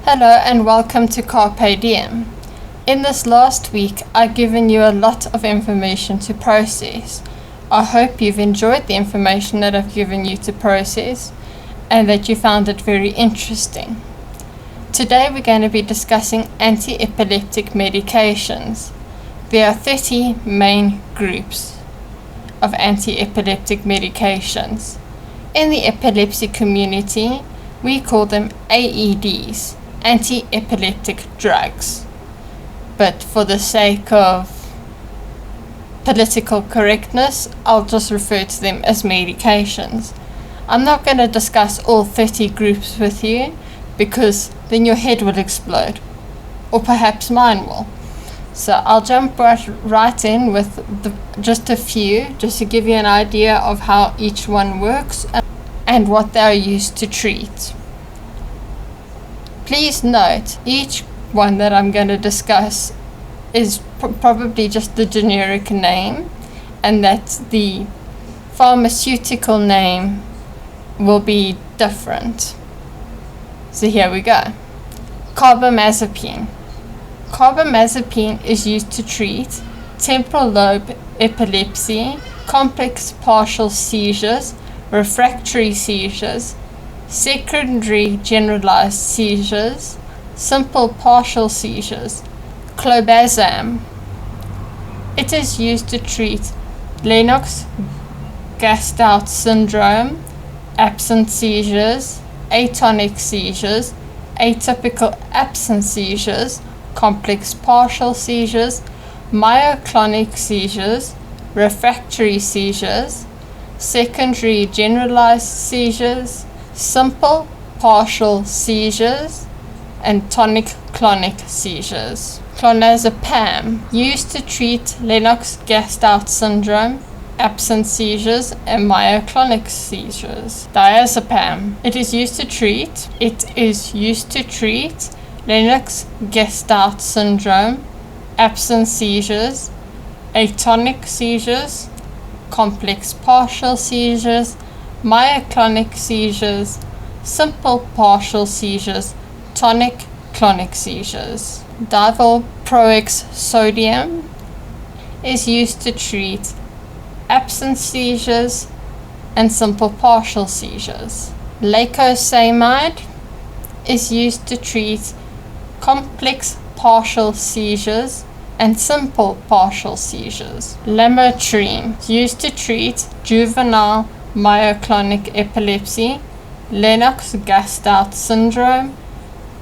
Hello and welcome to Carpe Diem. In this last week, I've given you a lot of information to process. I hope you've enjoyed the information that I've given you to process and that you found it very interesting. Today we're going to be discussing anti-epileptic medications. There are 30 main groups of anti-epileptic medications. In the epilepsy community, we call them AEDs, anti-epileptic drugs. But for the sake of political correctness, I'll just refer to them as medications. I'm not going to discuss all 30 groups with you because then your head will explode, or perhaps mine will. So I'll jump right in with just a few, just to give you an idea of how each one works and what they are used to treat. Please note, each one that I'm going to discuss is probably just the generic name, and that the pharmaceutical name will be different. So here we go. Carbamazepine. Carbamazepine is used to treat temporal lobe epilepsy, complex partial seizures, refractory seizures, secondary generalized seizures, simple partial seizures. Clobazam. It is used to treat Lennox-Gastaut syndrome, absent seizures, atonic seizures, atypical absent seizures, complex partial seizures, myoclonic seizures, refractory seizures, secondary generalized seizures, simple partial seizures, and tonic-clonic seizures. Clonazepam, used to treat Lennox-Gastaut syndrome, absent seizures, and myoclonic seizures. Diazepam, it is used to treat Lennox-Gastaut syndrome, absent seizures, atonic seizures, complex partial seizures, myoclonic seizures, simple partial seizures, tonic-clonic seizures. Divalproex sodium is used to treat absent seizures and simple partial seizures. Lacosamide is used to treat complex partial seizures and simple partial seizures. Lamotrigine is used to treat juvenile myoclonic epilepsy, Lennox-Gastaut syndrome,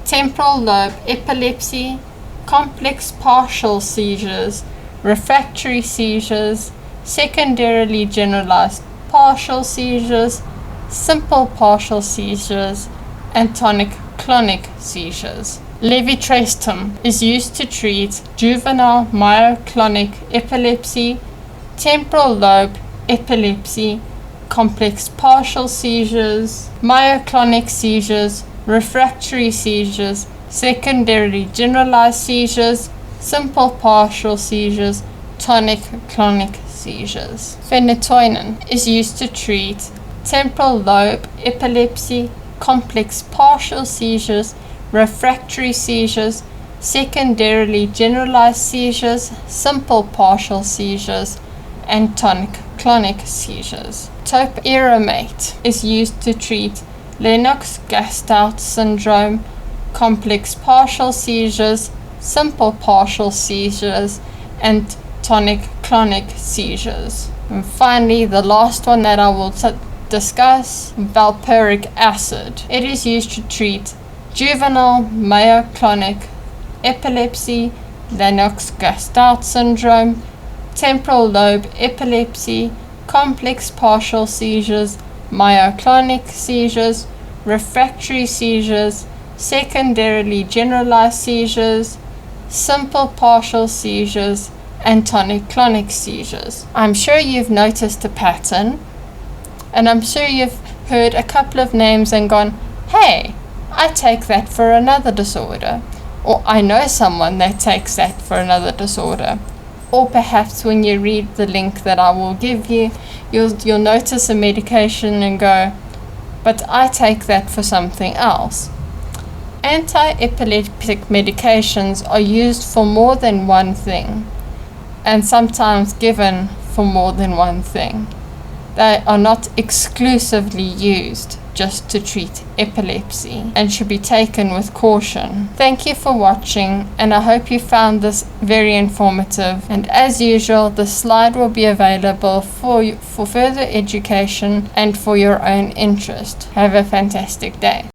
temporal lobe epilepsy, complex partial seizures, refractory seizures, secondarily generalized partial seizures, simple partial seizures, and tonic-clonic seizures. Levetiracetam is used to treat juvenile myoclonic epilepsy, temporal lobe epilepsy, complex partial seizures, myoclonic seizures, refractory seizures, secondarily generalized seizures, simple partial seizures, tonic-clonic seizures. Phenytoin is used to treat temporal lobe epilepsy, complex partial seizures, refractory seizures, secondarily generalized seizures, simple partial seizures, and tonic-clonic seizures. Topiramate is used to treat Lennox-Gastaut syndrome, complex partial seizures, simple partial seizures, and tonic-clonic seizures. And finally, the last one that I will discuss, valproic acid. It is used to treat juvenile myoclonic epilepsy, Lennox-Gastaut syndrome, temporal lobe epilepsy, complex partial seizures, myoclonic seizures, refractory seizures, secondarily generalized seizures, simple partial seizures, and tonic-clonic seizures. I'm sure you've noticed a pattern, and I'm sure you've heard a couple of names and gone, hey, I take that for another disorder, or I know someone that takes that for another disorder. Or perhaps when you read the link that I will give you, you'll notice a medication and go, but I take that for something else. Anti-epileptic medications are used for more than one thing, and sometimes given for more than one thing. They are not exclusively used just to treat epilepsy and should be taken with caution. Thank you for watching, and I hope you found this very informative. And as usual, the slide will be available for further education and for your own interest. Have a fantastic day.